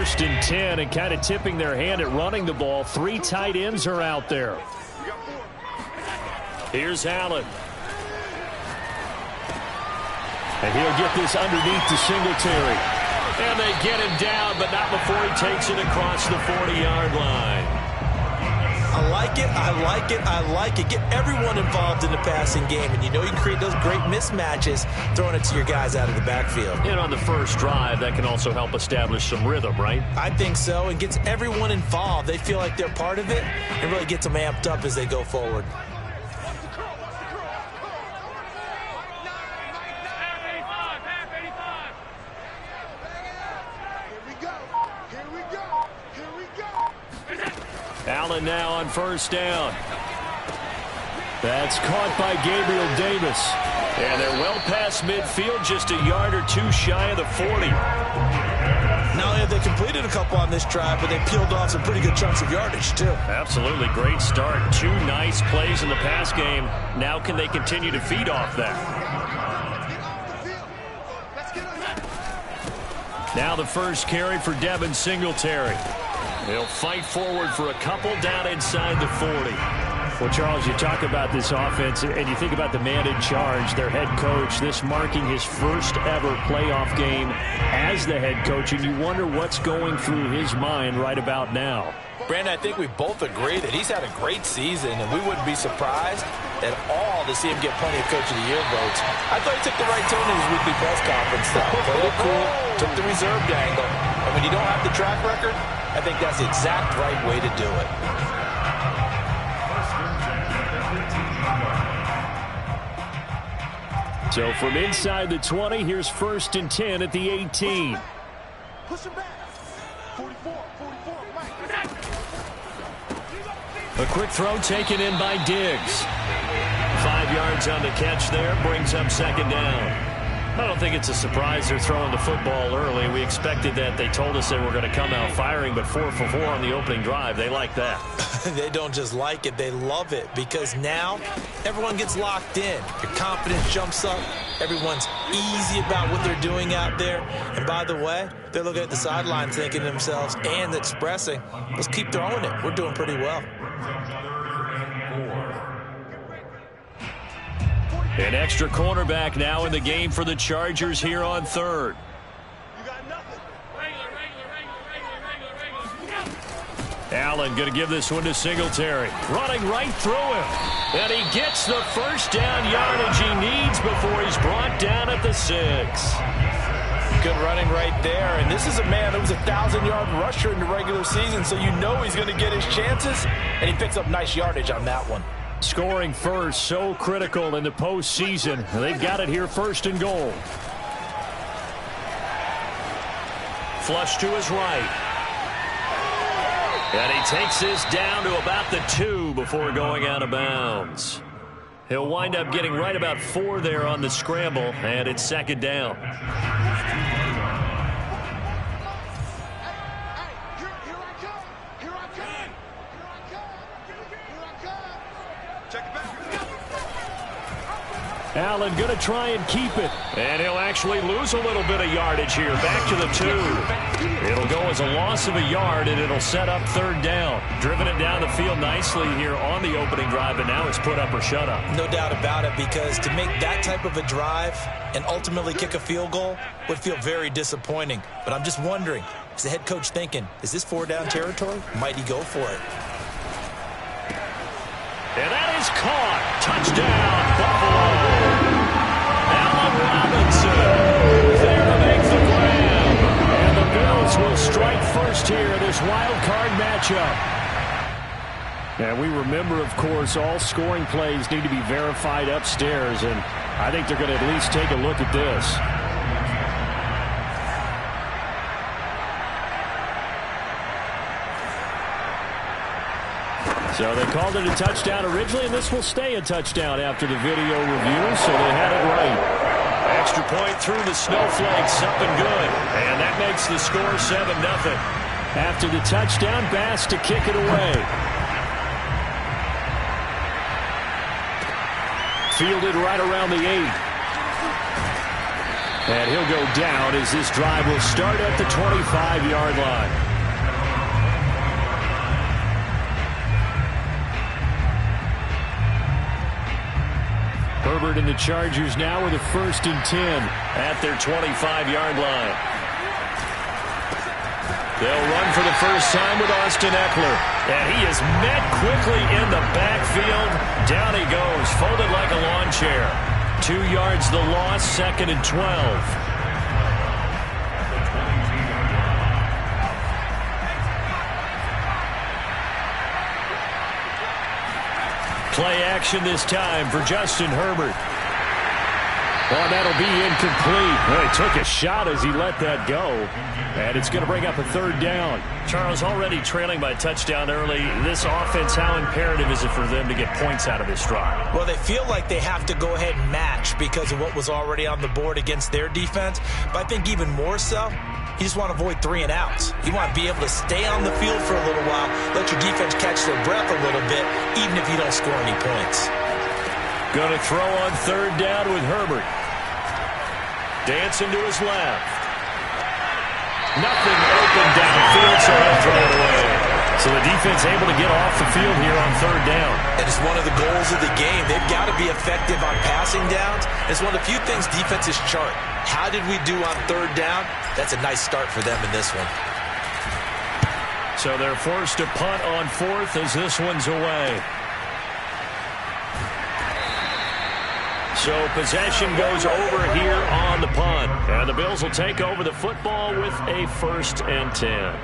1st and 10 and kind of tipping their hand at running the ball. 3 tight ends are out there. Here's Allen. And he'll get this underneath to Singletary. And they get him down, but not before he takes it across the 40-yard line. I like it, I like it, I like it. Get everyone involved in the passing game, and you know you can create those great mismatches throwing it to your guys out of the backfield. And on the first drive, that can also help establish some rhythm, right? I think so, and gets everyone involved. They feel like they're part of it and really gets them amped up as they go forward. Allen now on 1st down. That's caught by Gabriel Davis. And they're well past midfield, just a yard or 2 shy of the 40. Not only have they completed a couple on this drive, but they peeled off some pretty good chunks of yardage, too. Absolutely. Great start. 2 nice plays in the pass game. Now can they continue to feed off that? Now the first carry for Devin Singletary. He'll fight forward for a couple down inside the 40. Well, Charles, you talk about this offense, and you think about the man in charge, their head coach, this marking his first ever playoff game as the head coach, and you wonder what's going through his mind right about now. Brandon, I think we both agree that he's had a great season, and we wouldn't be surprised at all to see him get plenty of Coach of the Year votes. I thought he took the right tone in his weekly press conference, though. Played it cool, took the reserved angle, and when you don't have the track record, I think that's the exact right way to do it. So from inside the 20, here's 1st and 10 at the 18. Push him back. 44, 44, a quick throw taken in by Diggs. 5 yards on the catch there, brings up 2nd down. I don't think it's a surprise they're throwing the football early. We expected that. They told us they were going to come out firing, but 4 for 4 on the opening drive. They like that. They don't just like it, they love it, because now everyone gets locked in. Your confidence jumps up. Everyone's easy about what they're doing out there. And by the way, they're looking at the sideline thinking to themselves and expressing, let's keep throwing it. We're doing pretty well. An extra cornerback now in the game for the Chargers here on 3rd. Allen going to give this one to Singletary. Running right through him. And he gets the first down yardage he needs before he's brought down at the 6. Good running right there. And this is a man that was a 1,000-yard rusher in the regular season, so you know he's going to get his chances. And he picks up nice yardage on that one. Scoring first, so critical in the postseason. They've got it here, 1st and goal. Flush to his right. And he takes this down to about the 2 before going out of bounds. He'll wind up getting right about 4 there on the scramble, and it's 2nd down. Allen going to try and keep it. And he'll actually lose a little bit of yardage here. Back to the 2. It'll go as a loss of a yard, and it'll set up 3rd down. Driven it down the field nicely here on the opening drive, and now it's put up or shut up. No doubt about it, because to make that type of a drive and ultimately kick a field goal would feel very disappointing. But I'm just wondering, is the head coach thinking, is this 4-down territory? Might he go for it? And that is caught. Touchdown, Buffalo. Allen Robinson there to make the grab. And the Bills will strike first here in this wild card matchup. And we remember, of course, all scoring plays need to be verified upstairs. And I think they're going to at least take a look at this. So they called it a touchdown originally, and this will stay a touchdown after the video review, so they had it right. Extra point through the snowflakes, up and good. And that makes the score 7-0. After the touchdown, Bass to kick it away. Fielded right around the 8. And he'll go down as this drive will start at the 25-yard line. Herbert and the Chargers now with a 1st and 10 at their 25-yard line. They'll run for the first time with Austin Eckler. And he is met quickly in the backfield. Down he goes, folded like a lawn chair. 2 yards the loss, 2nd and 12. Play action this time for Justin Herbert. Well, that'll be incomplete. Well, he took a shot as he let that go. And it's going to bring up a 3rd down. Charles, already trailing by a touchdown early. This offense, how imperative is it for them to get points out of this drive? Well, they feel like they have to go ahead and match because of what was already on the board against their defense. But I think even more so, you just want to avoid 3 and outs. You want to be able to stay on the field for a little while, let your defense catch their breath a little bit, even if you don't score any points. Going to throw on 3rd down with Herbert. Dancing to his left. Nothing open downfield, so he'll throw it away. So the defense able to get off the field here on 3rd down. And it's one of the goals of the game. They've got to be effective on passing downs. It's one of the few things defenses chart. How did we do on 3rd down? That's a nice start for them in this one. So they're forced to punt on 4th as this one's away. So possession goes over here on the punt. And the Bills will take over the football with a 1st and 10.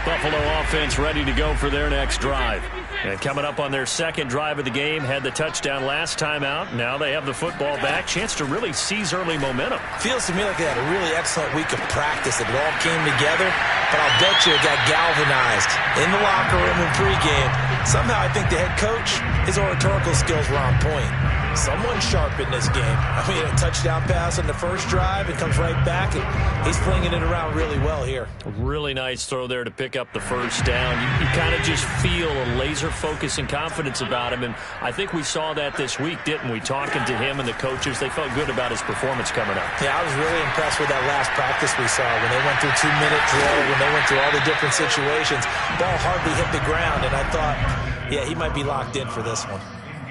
Buffalo offense ready to go for their next drive. And coming up on their 2nd drive of the game, had the touchdown last time out. Now they have the football back. Chance to really seize early momentum. Feels to me like they had a really excellent week of practice. It all came together. But I'll bet you it got galvanized in the locker room in pregame. Somehow I think the head coach, his oratorical skills were on point. Someone sharp in this game. I mean, a touchdown pass on the first drive. It comes right back, and he's flinging it around really well here. A really nice throw there to pick up the 1st down. You kind of just feel a laser focus and confidence about him, and I think we saw that this week, didn't we? Talking to him and the coaches, they felt good about his performance coming up. Yeah, I was really impressed with that last practice we saw when they went through 2-minute drill, when they went through all the different situations. Ball hardly hit the ground, and I thought, yeah, he might be locked in for this one.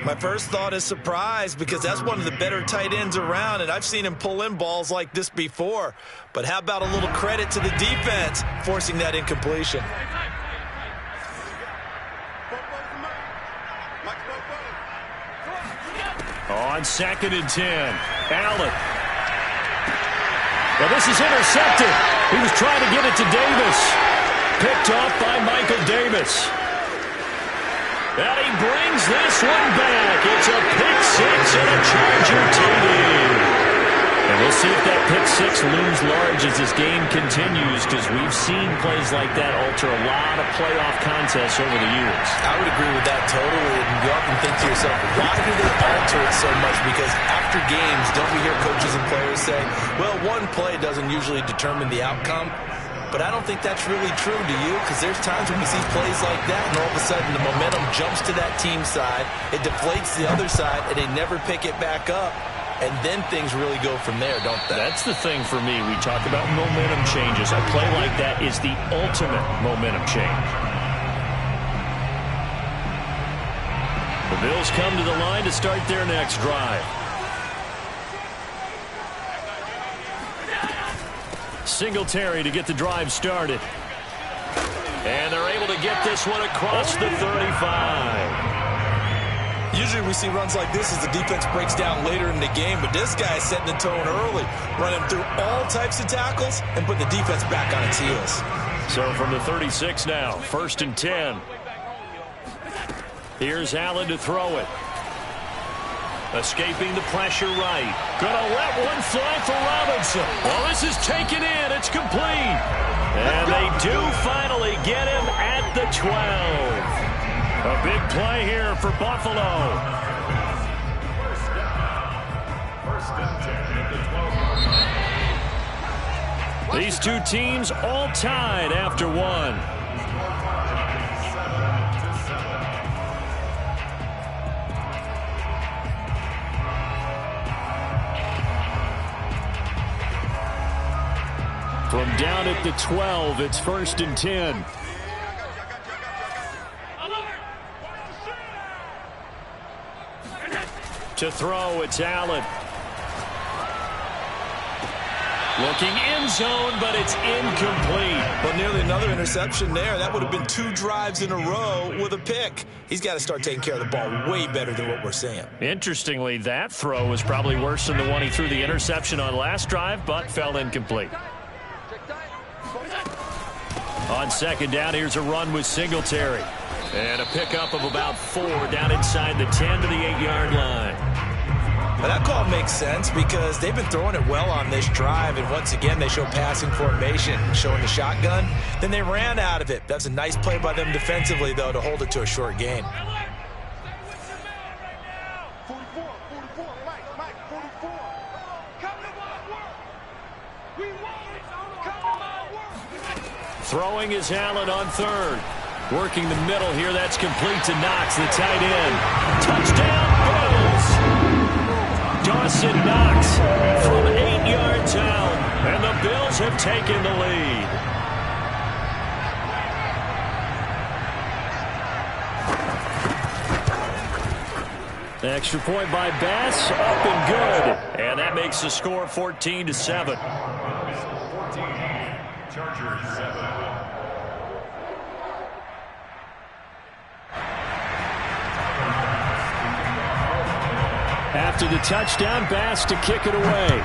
My first thought is surprise because that's one of the better tight ends around, and I've seen him pull in balls like this before. But how about a little credit to the defense forcing that incompletion? On 2nd and 10, Allen. Well, this is intercepted. He was trying to get it to Davis. Picked off by Michael Davis. And he brings this one back. It's a pick 6 and a Charger TD. And we'll see if that pick 6 looms large as this game continues, because we've seen plays like that alter a lot of playoff contests over the years. I would agree with that totally. And you often think to yourself, why do they alter it so much? Because after games, don't we hear coaches and players say, well, one play doesn't usually determine the outcome? But I don't think that's really true, do you? Because there's times when we see plays like that, and all of a sudden the momentum jumps to that team side, it deflates the other side, and they never pick it back up. And then things really go from there, don't they? That's the thing for me. We talk about momentum changes. A play like that is the ultimate momentum change. The Bills come to the line to start their next drive. Singletary to get the drive started. And they're able to get this one across the 35. Usually we see runs like this as the defense breaks down later in the game, but this guy is setting the tone early, running through all types of tackles and putting the defense back on its heels. So from the 36 now, 1st and 10. Here's Allen to throw it. Escaping the pressure right. Gonna let one fly for Robinson. Well, this is taken in. It's complete. And they do finally get him at the 12. A big play here for Buffalo. These two teams all tied after one. From down at the 12, it's 1st and 10. To throw, it's Allen. Looking end zone, but it's incomplete. Well, nearly another interception there. That would have been 2 drives in a row with a pick. He's got to start taking care of the ball way better than what we're seeing. Interestingly, that throw was probably worse than the one he threw the interception on last drive, but fell incomplete. On 2nd down, here's a run with Singletary. And a pickup of about 4 down inside the 10 to the 8-yard line. Now that call makes sense because they've been throwing it well on this drive, and once again they show passing formation, showing the shotgun. Then they ran out of it. That's a nice play by them defensively, though, to hold it to a short gain. 44, 44, Mike, 44. Come to my work. We want it. Come to my work. Throwing is Allen on 3rd. Working the middle here. That's complete to Knox, the tight end. Touchdown, Bills! Dawson Knox from 8 yards out, and the Bills have taken the lead. The extra point by Bass, up and good, and that makes the score 14-7. 14, Chargers 7. After the touchdown, Bass to kick it away.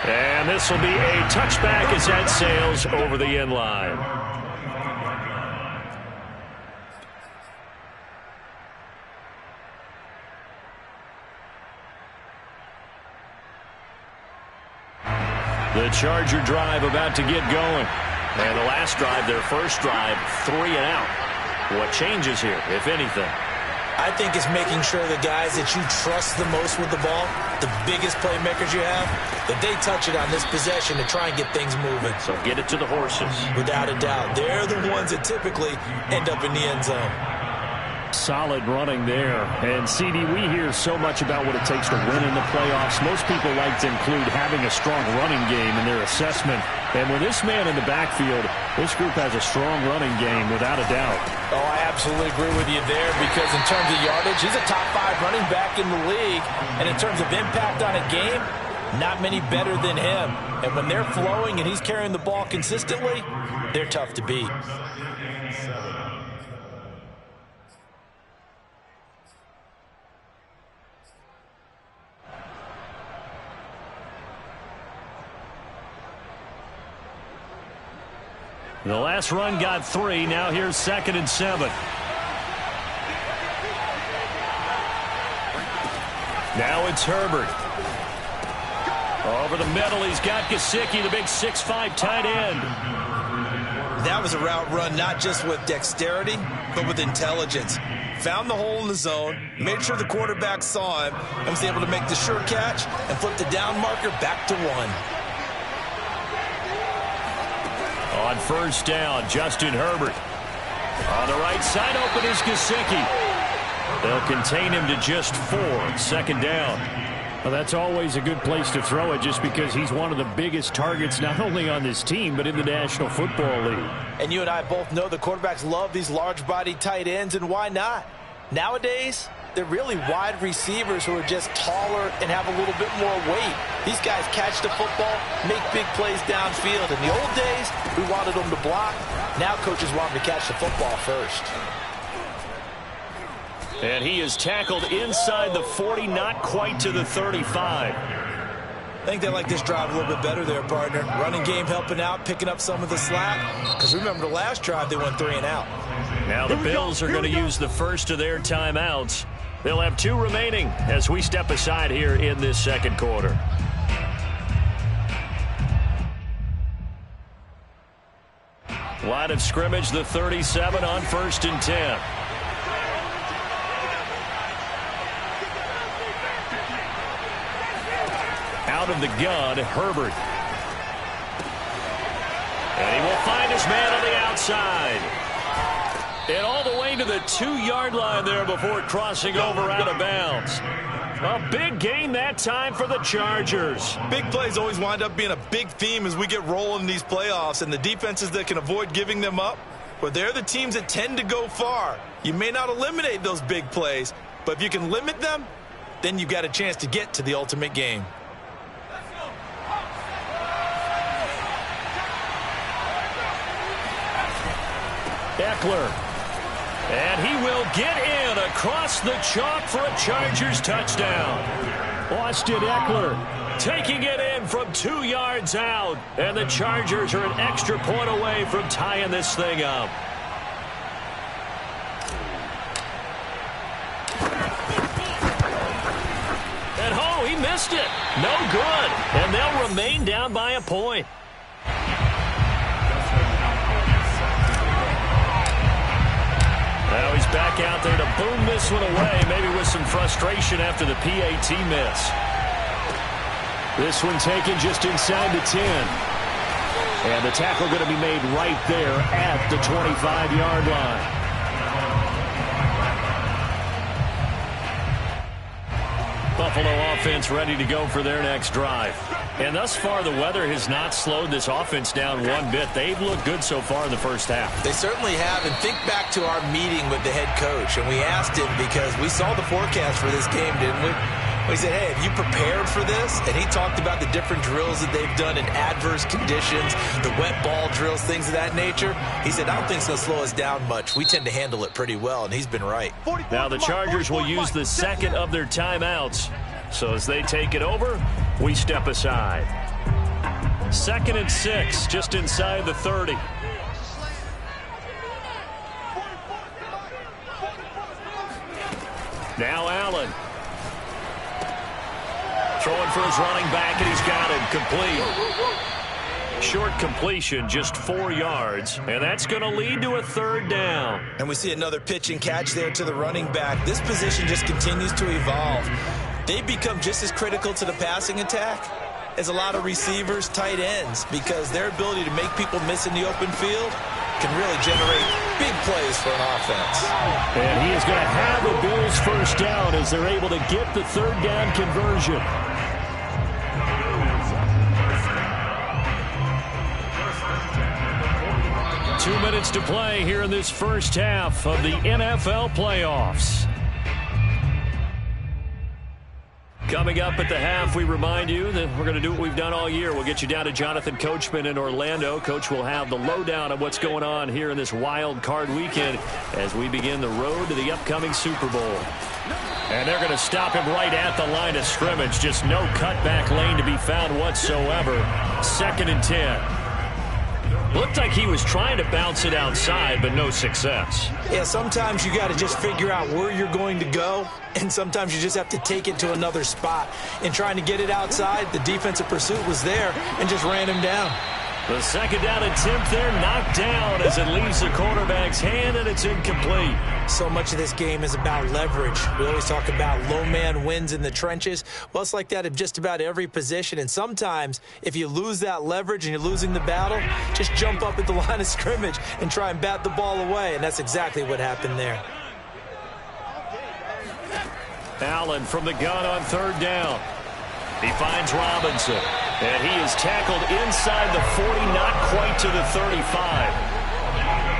And this will be a touchback as that sails over the end line. The Charger drive about to get going. And the last drive, their first drive, 3 and out. What changes here, if anything? I think it's making sure the guys that you trust the most with the ball, the biggest playmakers you have, that they touch it on this possession to try and get things moving. So get it to the horses. Without a doubt. They're the ones that typically end up in the end zone. Solid running there. And, CD, we hear so much about what it takes to win in the playoffs. Most people like to include having a strong running game in their assessment. And with this man in the backfield, this group has a strong running game, without a doubt. Oh, I absolutely agree with you there because in terms of yardage, he's a top 5 running back in the league. And in terms of impact on a game, not many better than him. And when they're flowing and he's carrying the ball consistently, they're tough to beat. The last run got 3. Now here's 2nd and 7. Now it's Herbert. Over the middle, he's got Gesicki, the big 6'5" tight end. That was a route run not just with dexterity, but with intelligence. Found the hole in the zone, made sure the quarterback saw him, and was able to make the sure catch and flip the down marker back to 1. On 1st down, Justin Herbert. On the right side, open is Gesicki. They'll contain him to just 4. 2nd down. Well, that's always a good place to throw it just because he's one of the biggest targets not only on this team but in the National Football League. And you and I both know the quarterbacks love these large-bodied tight ends, and why not? Nowadays, they're really wide receivers who are just taller and have a little bit more weight. These guys catch the football, make big plays downfield. In the old days, we wanted them to block. Now coaches want them to catch the football first. And he is tackled inside the 40, not quite to the 35. I think they like this drive a little bit better there, partner. Running game helping out, picking up some of the slack. Because remember the last drive, they went 3 and out. Now the Bills are going to use the first of their timeouts. They'll have 2 remaining as we step aside here in this second quarter. Line of scrimmage, the 37 on 1st and 10. Out of the gun, Herbert. And he will find his man on the outside. And all the way to the 2-yard line there before crossing over out of bounds. A big gain that time for the Chargers. Big plays always wind up being a big theme as we get rolling in these playoffs, and the defenses that can avoid giving them up, well, they're the teams that tend to go far. You may not eliminate those big plays, but if you can limit them, then you've got a chance to get to the ultimate game. Eckler. And he will get in across the chalk for a Chargers touchdown. Austin Eckler taking it in from 2 yards out. And the Chargers are an extra point away from tying this thing up. And oh, he missed it. No good. And they'll remain down by a point. Now he's back out there to boom this one away, maybe with some frustration after the PAT miss. This one taken just inside the 10. And the tackle going to be made right there at the 25-yard line. Buffalo offense ready to go for their next drive. And thus far, the weather has not slowed this offense down one bit. They've looked good so far in the first half. They certainly have. And think back to our meeting with the head coach. And we asked him because we saw the forecast for this game, didn't we? We said, hey, have you prepared for this? And he talked about the different drills that they've done in adverse conditions, the wet ball drills, things of that nature. He said, I don't think it's going to slow us down much. We tend to handle it pretty well, and he's been right. Now the Chargers will use the second of their timeouts. So as they take it over, we step aside. 2nd and 6, just inside the 30. Now Allen. Throwing for his running back, and he's got it. Complete. Short completion, just 4 yards, and that's going to lead to a 3rd down. And we see another pitch and catch there to the running back. This position just continues to evolve. They become just as critical to the passing attack as a lot of receivers, tight ends, because their ability to make people miss in the open field can really generate big plays for an offense. And he is going to have the Bills' first down as they're able to get the 3rd down conversion. Two minutes to play here in this first half of the NFL playoffs. Coming up at the half, we remind you that we're going to do what we've done all year. We'll get you down to Jonathan Coachman in Orlando. Coach will have the lowdown of what's going on here in this wild card weekend as we begin the road to the upcoming Super Bowl. And they're going to stop him right at the line of scrimmage. Just no cutback lane to be found whatsoever. 2nd and 10. Looked like he was trying to bounce it outside, but no success. Yeah, sometimes you got to just figure out where you're going to go, and sometimes you just have to take it to another spot. In trying to get it outside, the defensive pursuit was there and just ran him down. The 2nd down attempt there knocked down as it leaves the quarterback's hand, and it's incomplete. So much of this game is about leverage. We always talk about low man wins in the trenches. Well, it's like that in just about every position. And sometimes if you lose that leverage and you're losing the battle, just jump up at the line of scrimmage and try and bat the ball away. And that's exactly what happened there. Allen from the gun on 3rd down. He finds Robinson, and he is tackled inside the 40, not quite to the 35.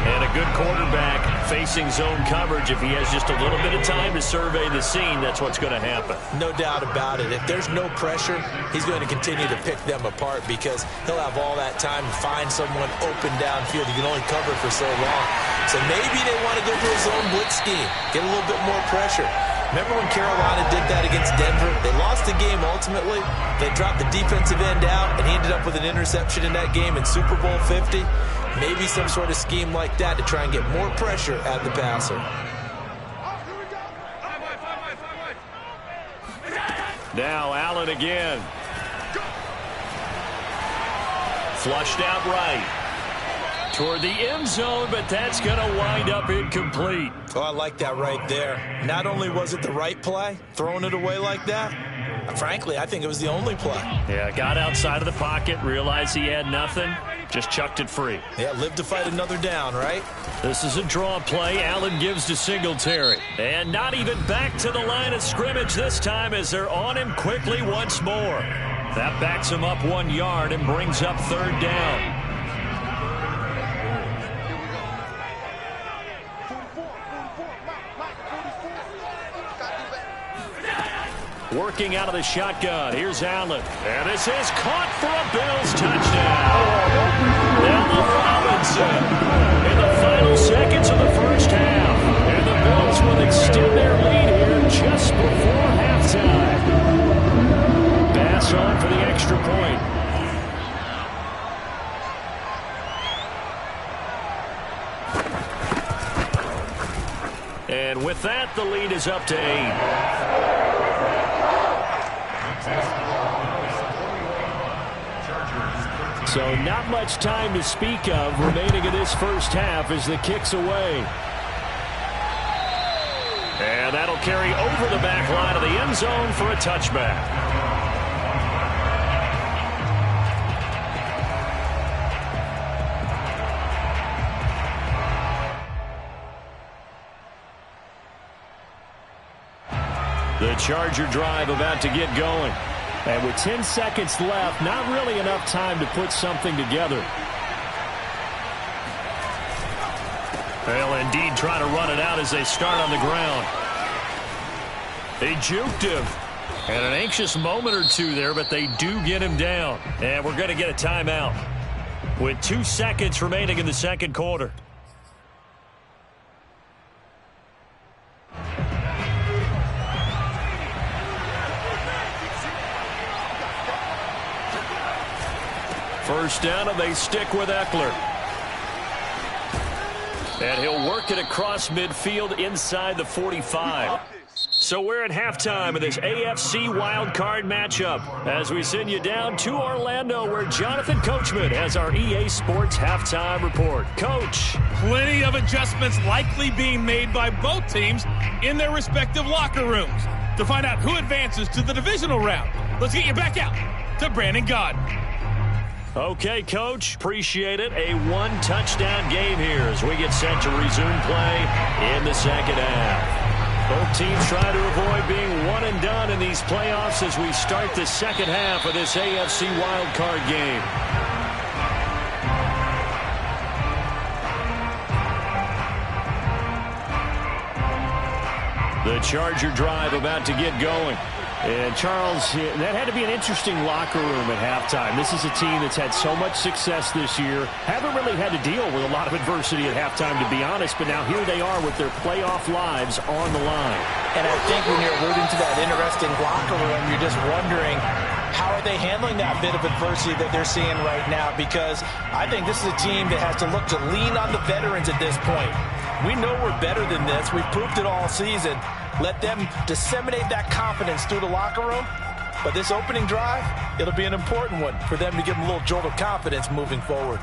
And a good quarterback facing zone coverage. If he has just a little bit of time to survey the scene, that's what's going to happen. No doubt about it. If there's no pressure, he's going to continue to pick them apart because he'll have all that time to find someone open downfield. He can only cover for so long. So maybe they want to go to a zone blitz scheme, get a little bit more pressure. Remember when Carolina did that against Denver? They lost the game ultimately. They dropped the defensive end out, and he ended up with an interception in that game in Super Bowl 50. Maybe some sort of scheme like that to try and get more pressure at the passer. Now Allen again. Flushed out right. Toward the end zone, but that's going to wind up incomplete. Oh, I like that right there. Not only was it the right play, throwing it away like that, frankly, I think it was the only play. Yeah, got outside of the pocket, realized he had nothing, Just chucked it free. Yeah, live to fight another down, right? This is a draw play. Allen gives to Singletary. And not even back to the line of scrimmage this time as they're on him quickly once more. That backs him up 1 yard and brings up third down. Working out of the shotgun. Here's Allen. And this is caught for a Bills touchdown. Allen Robinson in the final seconds of the first half. And the Bills will extend their lead here just before halftime. Pass on for the extra point. And with that, the lead is up to 8. So not much time to speak of remaining in this first half as the kick's away. And that'll carry over the back line of the end zone for a touchback. The Charger drive about to get going. And with 10 seconds left, not really enough time to put something together. They'll indeed try to run it out as they start on the ground. They juked him. And an anxious moment or two there, but they do get him down. And we're going to get a timeout with 2 seconds remaining in the second quarter. First down, and they stick with Eckler. And he'll work it across midfield inside the 45. So we're at halftime of this AFC wildcard matchup as we send you down to Orlando where Jonathan Coachman has our EA Sports halftime report. Coach. Plenty of adjustments likely being made by both teams in their respective locker rooms. To find out who advances to the divisional round, let's get you back out to Brandon Gaudin. Okay, Coach. Appreciate it. A one-touchdown game here as we get set to resume play in the second half. Both teams try to avoid being one and done in these playoffs as we start the second half of this AFC wildcard game. The Charger drive about to get going. And, Charles, that had to be an interesting locker room at halftime. This is a team that's had so much success this year. Haven't really had to deal with a lot of adversity at halftime, to be honest. But now here they are with their playoff lives on the line. And I think when you're alluding to that interesting locker room, you're just wondering, how are they handling that bit of adversity that they're seeing right now? Because I think this is a team that has to look to lean on the veterans at this point. We know we're better than this. We've proved it all season. Let them disseminate that confidence through the locker room. But this opening drive, it'll be an important one for them to give them a little jolt of confidence moving forward.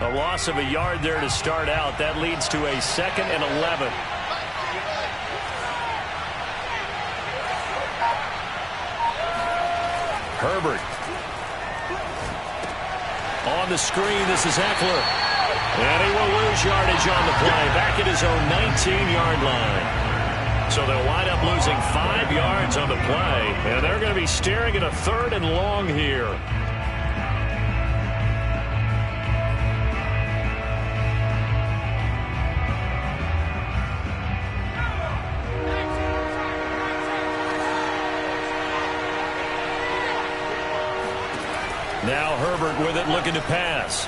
A loss of a yard there to start out. That leads to a 2nd and 11. Herbert. On the screen, this is Eckler. And he will lose yardage on the play, back at his own 19-yard line. So they'll wind up losing 5 yards on the play, and they're going to be staring at a 3rd and long here. Now Herbert with it, looking to pass.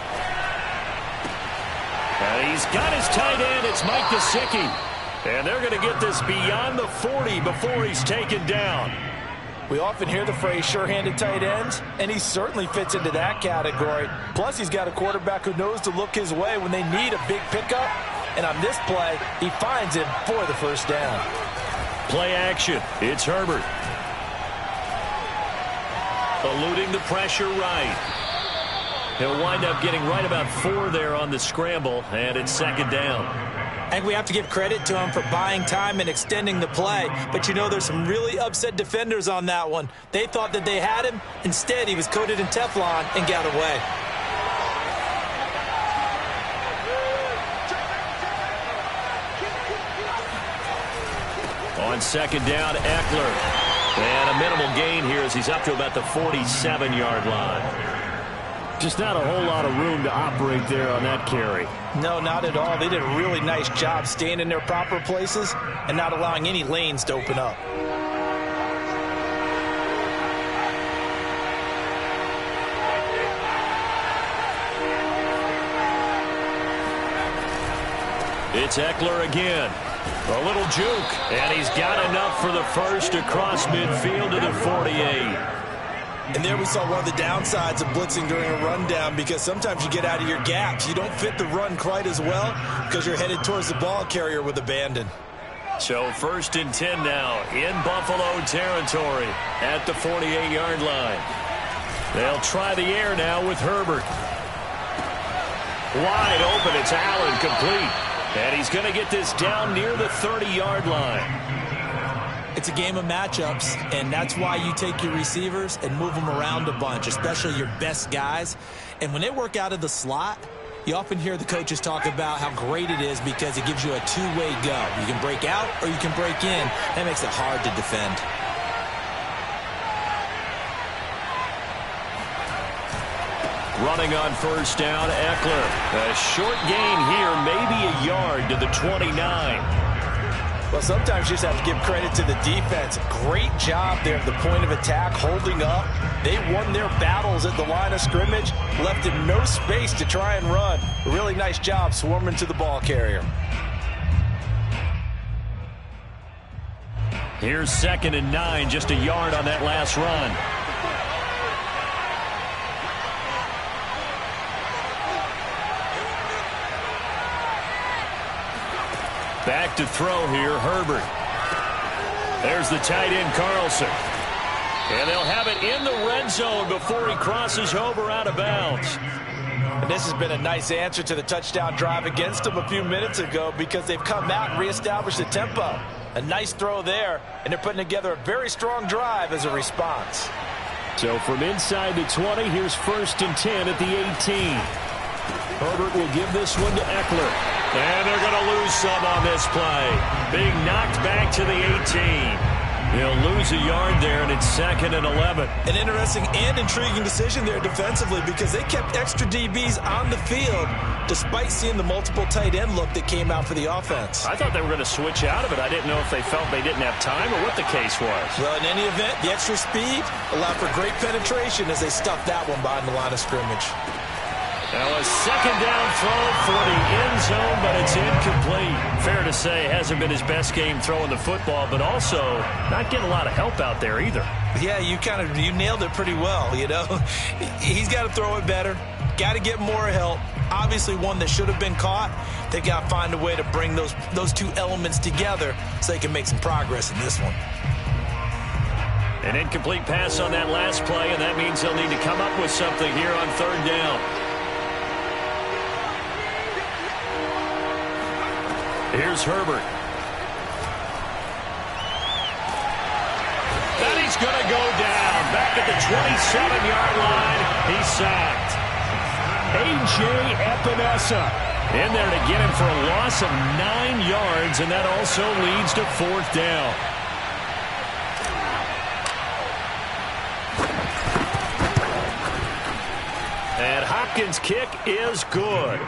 And he's got his tight end. It's Mike Gesicki. And they're going to get this beyond the 40 before he's taken down. We often hear the phrase sure-handed tight ends, and he certainly fits into that category. Plus, he's got a quarterback who knows to look his way when they need a big pickup. And on this play, he finds him for the first down. Play action. It's Herbert. Eluding the pressure right. He'll wind up getting right about 4 there on the scramble, and it's 2nd down. think we have to give credit to him for buying time and extending the play. But, you know, there's some really upset defenders on that one. They thought that they had him. Instead, he was coated in Teflon and got away. On second down, Eckler. And a minimal gain here as he's up to about the 47-yard line. Just not a whole lot of room to operate there on that carry. No, not at all. They did a really nice job staying in their proper places and not allowing any lanes to open up. It's Eckler again. A little juke, and he's got enough for the first across midfield to the 48. And there we saw one of the downsides of blitzing during a rundown, because sometimes you get out of your gaps. You don't fit the run quite as well because you're headed towards the ball carrier with abandon. So 1st and 10 now in Buffalo territory at the 48-yard line. They'll try the air now with Herbert. Wide open, it's Allen, complete. And he's going to get this down near the 30-yard line. It's a game of matchups, and that's why you take your receivers and move them around a bunch, especially your best guys. And when they work out of the slot, you often hear the coaches talk about how great it is because it gives you a two-way go. You can break out or you can break in. That makes it hard to defend. Running on 1st down, Eckler. A short gain here, maybe a yard to the 29. Well, sometimes you just have to give credit to the defense. Great job there at the point of attack, holding up. They won their battles at the line of scrimmage, left him no space to try and run. A really nice job swarming to the ball carrier. Here's 2nd and 9, just a yard on that last run. Back to throw here, Herbert. There's the tight end, Carlson. And they'll have it in the red zone before he crosses over out of bounds. And this has been a nice answer to the touchdown drive against them a few minutes ago, because they've come out and reestablished the tempo. A nice throw there, and they're putting together a very strong drive as a response. So from inside the 20, here's 1st and 10 at the 18. Herbert will give this one to Eckler. And they're going to lose some on this play. Being knocked back to the 18. He'll lose a yard there, and it's 2nd and 11. An interesting and intriguing decision there defensively, because they kept extra DBs on the field despite seeing the multiple tight end look that came out for the offense. I thought they were going to switch out of it. I didn't know if they felt they didn't have time or what the case was. Well, in any event, the extra speed allowed for great penetration as they stuffed that one behind the line of scrimmage. Now a 2nd down throw for the end zone, but it's incomplete. Fair to say, hasn't been his best game throwing the football, but also not getting a lot of help out there either. Yeah, you nailed it pretty well, you know. He's got to throw it better, got to get more help. Obviously one that should have been caught. They've got to find a way to bring those two elements together so they can make some progress in this one. An incomplete pass on that last play, and that means they'll need to come up with something here on 3rd down. Here's Herbert. And he's going to go down. Back at the 27-yard line. He's sacked. A.J. Epinesa in there to get him for a loss of 9 yards, and that also leads to 4th down. And Hopkins' kick is good.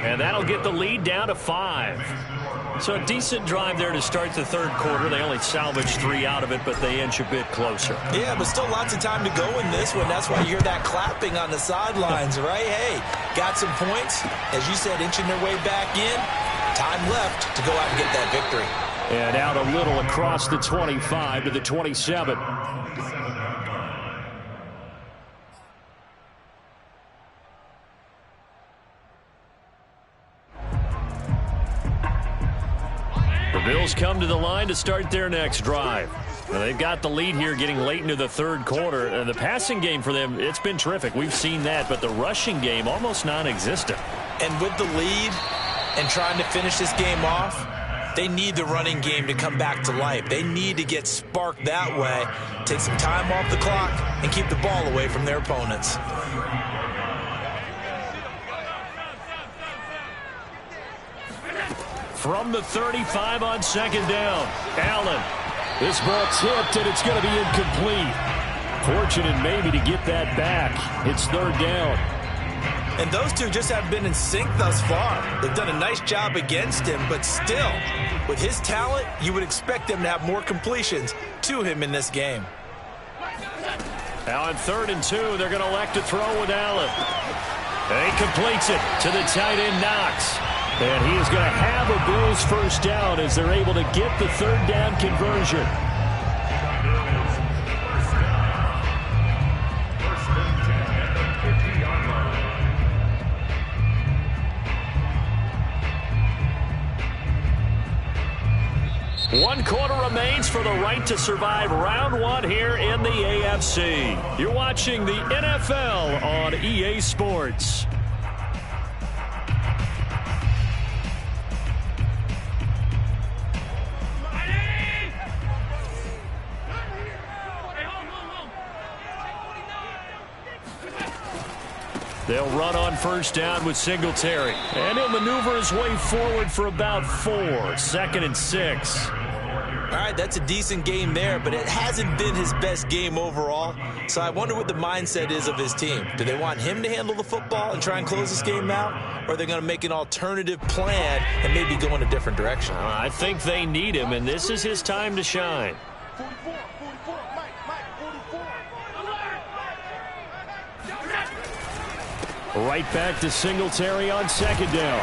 And that'll get the lead down to 5. So a decent drive there to start the 3rd quarter. They only salvaged 3 out of it, but they inch a bit closer. Yeah, but still lots of time to go in this one. That's why you hear that clapping on the sidelines, right? Hey, got some points. As you said, inching their way back in. Time left to go out and get that victory. And out a little across the 25 to the 27. Bills come to the line to start their next drive. Now, they've got the lead here getting late into the 3rd quarter. The passing game for them, it's been terrific. We've seen that, but the rushing game almost non-existent. And with the lead, and trying to finish this game off, they need the running game to come back to life. They need to get sparked that way, take some time off the clock, and keep the ball away from their opponents. From the 35 on second down, Allen. This ball tipped, and it's going to be incomplete. Fortunate maybe to get that back. It's third down. And those two just haven't been in sync thus far. They've done a nice job against him, but still, with his talent, you would expect them to have more completions to him in this game. Now on 3rd and 2, they're going to elect to throw with Allen. And he completes it to the tight end, Knox. And he is going to have a Bills first down as they're able to get the third down conversion. One quarter remains for the right to survive round one here in the AFC. You're watching the NFL on EA Sports. They'll run on first down with Singletary. And he'll maneuver his way forward for about 4. 2nd and 6. All right, that's a decent game there, but it hasn't been his best game overall. So I wonder what the mindset is of his team. Do they want him to handle the football and try and close this game out? Or are they going to make an alternative plan and maybe go in a different direction? I think they need him, and this is his time to shine. 44, Mike, 44. Right back to Singletary on second down.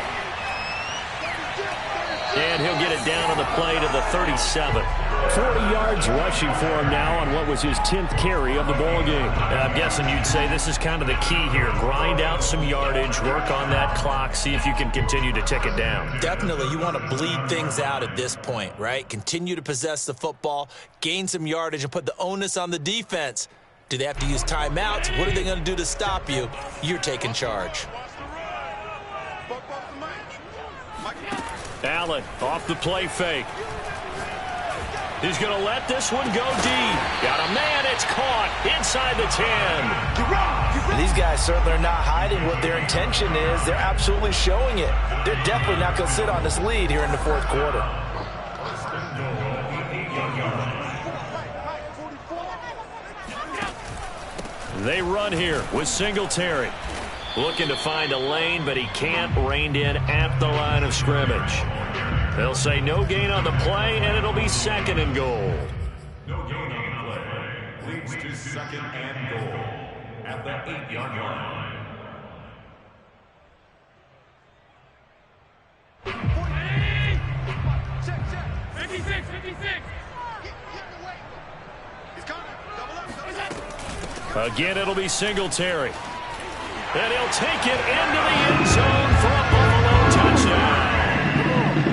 And he'll get it down on the play to the 37. 40 yards rushing for him now on what was his 10th carry of the ball game. I'm guessing you'd say this is kind of the key here. Grind out some yardage, work on that clock, see if you can continue to tick it down. Definitely, you want to bleed things out at this point, right? Continue to possess the football, gain some yardage, and put the onus on the defense. Do they have to use timeouts? What are they going to do to stop you? You're taking charge. Allen off the play fake. He's going to let this one go deep. Got a man. It's caught inside the 10. These guys certainly are not hiding what their intention is. They're absolutely showing it. They're definitely not going to sit on this lead here in the fourth quarter. They run here with Singletary. Looking to find a lane, but he can't. Reined in at the line of scrimmage. They'll say no gain on the play, and it'll be 2nd and goal. No gain on the play. Leads to 2nd and goal at the 8-yard line. Check. 56. He's coming. Double up. Again, it'll be Singletary. And he'll take it into the end zone for a Buffalo touchdown.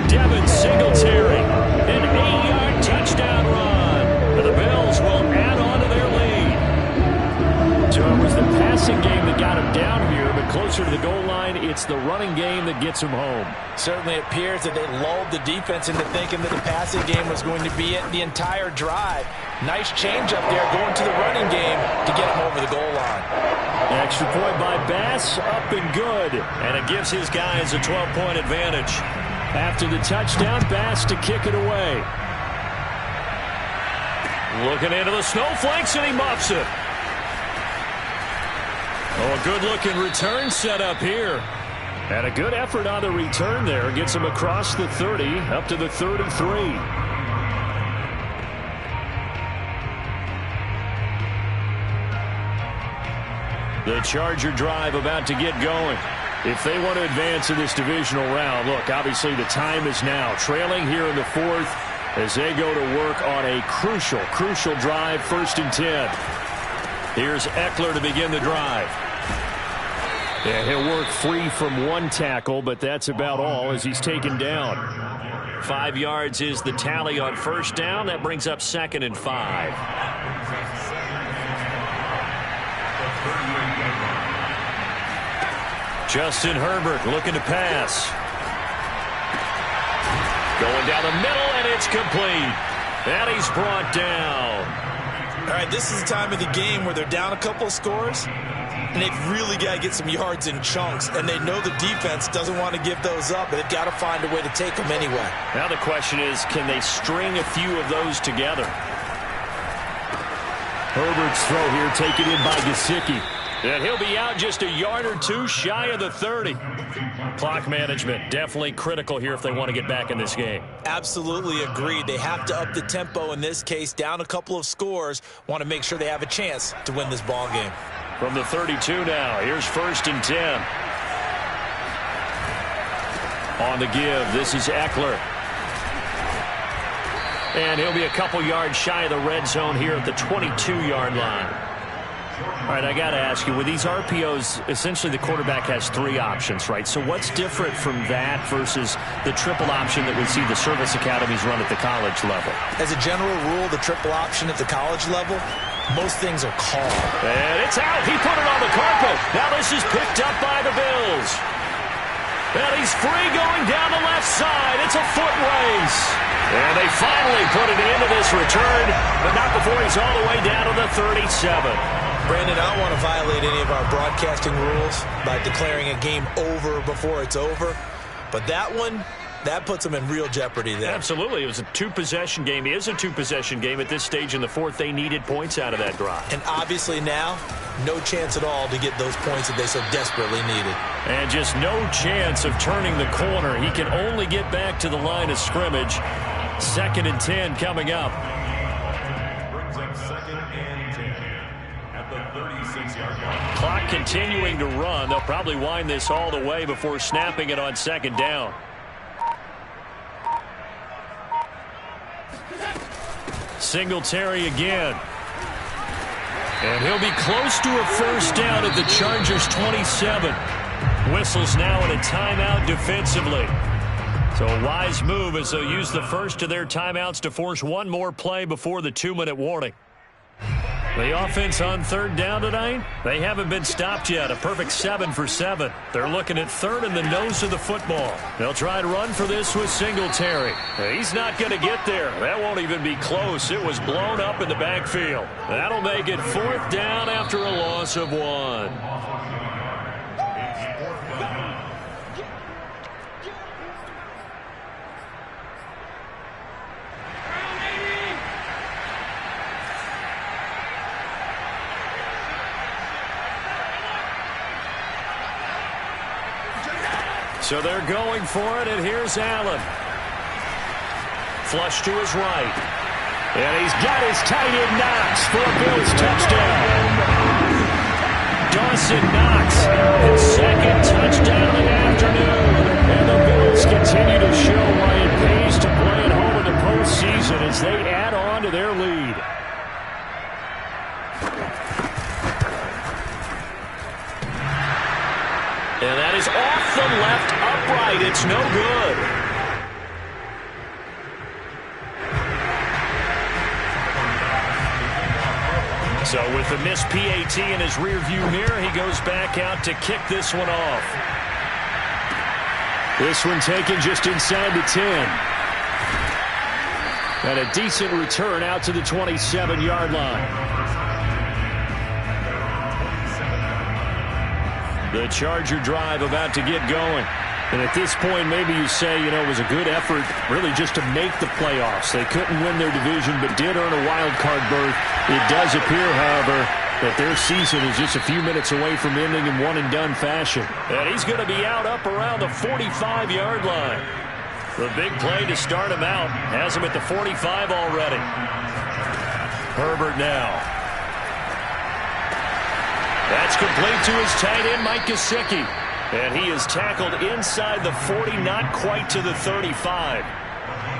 Devin Singletary, an 8-yard touchdown run. And the Bills will add on to their lead. So it was the passing game that got him down here, but closer to the goal line, it's the running game that gets him home. Certainly appears that they lulled the defense into thinking that the passing game was going to be it the entire drive. Nice change up there going to the running game to get him over the goal line. Extra point by Bass, up and good. And it gives his guys a 12-point advantage. After the touchdown, Bass to kick it away. Looking into the snowflakes, and he muffs it. Oh, a good-looking return set up here. And a good effort on the return there. Gets him across the 30, up to the 33. The Charger drive about to get going. If they want to advance in this divisional round, look, obviously the time is now. Trailing here in the 4th as they go to work on a crucial drive, 1st and 10. Here's Eckler to begin the drive. And he'll work free from one tackle, but that's about all as he's taken down. 5 yards is the tally on first down. That brings up 2nd and 5. Justin Herbert looking to pass. Going down the middle, and it's complete. And he's brought down. All right, this is the time of the game where they're down a couple of scores, and they've really got to get some yards in chunks, and they know the defense doesn't want to give those up, but they've got to find a way to take them anyway. Now the question is, can they string a few of those together? Herbert's throw here taken in by Gesicki. And he'll be out just a yard or two shy of the 30. Clock management definitely critical here if they want to get back in this game. Absolutely agreed. They have to up the tempo in this case, down a couple of scores, want to make sure they have a chance to win this ball game. From the 32 now, here's 1st and 10. On the give, this is Eckler. And he'll be a couple yards shy of the red zone here at the 22-yard line. All right, I got to ask you, with these RPOs, essentially the quarterback has 3 options, right? So what's different from that versus the triple option that we see the service academies run at the college level? As a general rule, the triple option at the college level, most things are called. And it's out. He put it on the carpet. Now this is picked up by the Bills. And he's free going down the left side. It's a foot race. And they finally put it into this return, but not before he's all the way down to the 37. Brandon, I don't want to violate any of our broadcasting rules by declaring a game over before it's over, but that one, that puts them in real jeopardy there. Absolutely. It was a 2-possession game. It is a 2-possession game at this stage in the 4th. They needed points out of that drive. And obviously now, no chance at all to get those points that they so desperately needed. And just no chance of turning the corner. He can only get back to the line of scrimmage. 2nd and 10 coming up. Brings up 2nd and 10 at the 36-yard line. Clock continuing to run. They'll probably wind this all the way before snapping it on 2nd down. Singletary again. And he'll be close to a 1st down at the Chargers' 27. Whistles now in a timeout defensively. So a wise move as they'll use the first of their timeouts to force one more play before the 2-minute warning. The offense on 3rd down tonight, they haven't been stopped yet. A perfect 7 for 7. They're looking at 3rd in the nose of the football. They'll try to run for this with Singletary. He's not going to get there. That won't even be close. It was blown up in the backfield. That'll make it 4th down after a loss of 1. So they're going for it, and here's Allen. Flush to his right. And he's got his tight end Knox for a Bills touchdown. Dawson Knox, his 2nd touchdown of the afternoon. And the Bills continue to show why it pays to play at home in the postseason as they add on to their lead. And that is off the left upright. It's no good. So with the missed PAT in his rearview mirror, he goes back out to kick this one off. This one taken just inside the 10. And a decent return out to the 27-yard line. The Charger drive about to get going. And at this point, maybe you say, you know, it was a good effort really just to make the playoffs. They couldn't win their division, but did earn a wild card berth. It does appear, however, that their season is just a few minutes away from ending in one-and-done fashion. And he's going to be out up around the 45-yard line. The big play to start him out has him at the 45 already. Herbert now. That's complete to his tight end, Mike Gesicki. And he is tackled inside the 40, not quite to the 35.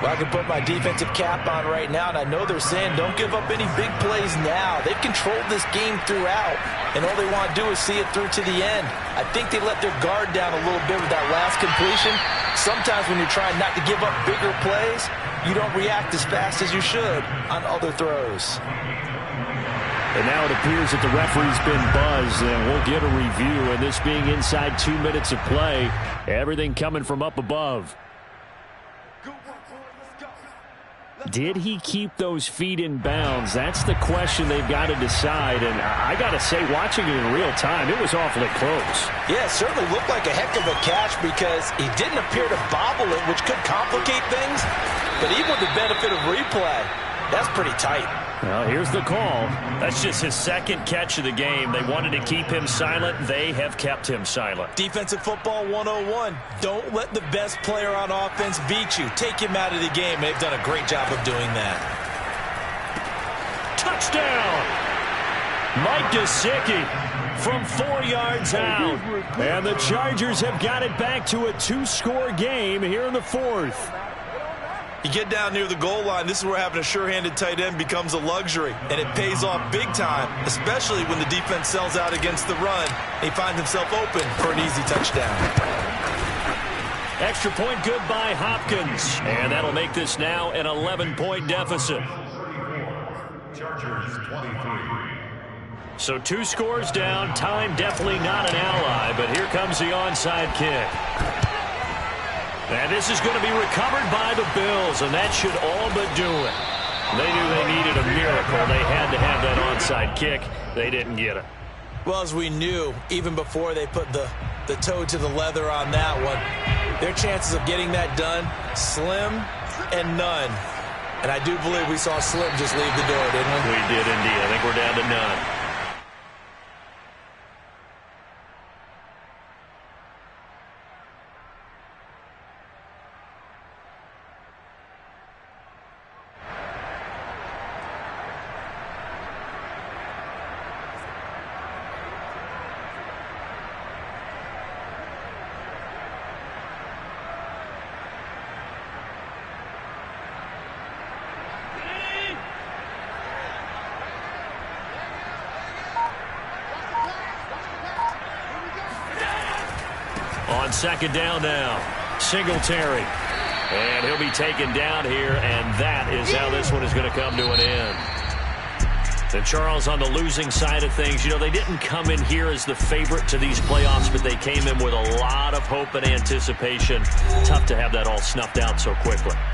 Well, I can put my defensive cap on right now, and I know they're saying don't give up any big plays now. They've controlled this game throughout, and all they want to do is see it through to the end. I think they let their guard down a little bit with that last completion. Sometimes when you're trying not to give up bigger plays, you don't react as fast as you should on other throws. And now it appears that the referee's been buzzed, and we'll get a review. And this being inside 2 minutes of play, everything coming from up above. Good work, Did he keep those feet in bounds? That's the question they've got to decide. And I got to say, watching it in real time, it was awfully close. Yeah, it certainly looked like a heck of a catch because he didn't appear to bobble it, which could complicate things. But even with the benefit of replay, that's pretty tight. Well, here's the call. That's just his second catch of the game. They wanted to keep him silent. They have kept him silent. Defensive football 101. Don't let the best player on offense beat you. Take him out of the game. They've done a great job of doing that. Touchdown! Mike Gesicki from 4 yards out. And the Chargers have got it back to a 2-score game here in the fourth. You get down near the goal line, this is where having a sure-handed tight end becomes a luxury, and it pays off big time, especially when the defense sells out against the run. He finds himself open for an easy touchdown. Extra point good by Hopkins, and that'll make this now an 11-point deficit. Chargers 23. So 2 scores down, time definitely not an ally, but here comes the onside kick. And this is going to be recovered by the Bills, and that should all but do it. They knew they needed a miracle. They had to have that onside kick. They didn't get it. Well, as we knew, even before they put the toe to the leather on that one, their chances of getting that done, slim and none. And I do believe we saw Slim just leave the door, didn't we? We did indeed. I think we're down to none. On second down now, Singletary. And he'll be taken down here, and that is how this one is going to come to an end. And Charles, on the losing side of things, you know, they didn't come in here as the favorite to these playoffs, but they came in with a lot of hope and anticipation. Tough to have that all snuffed out so quickly.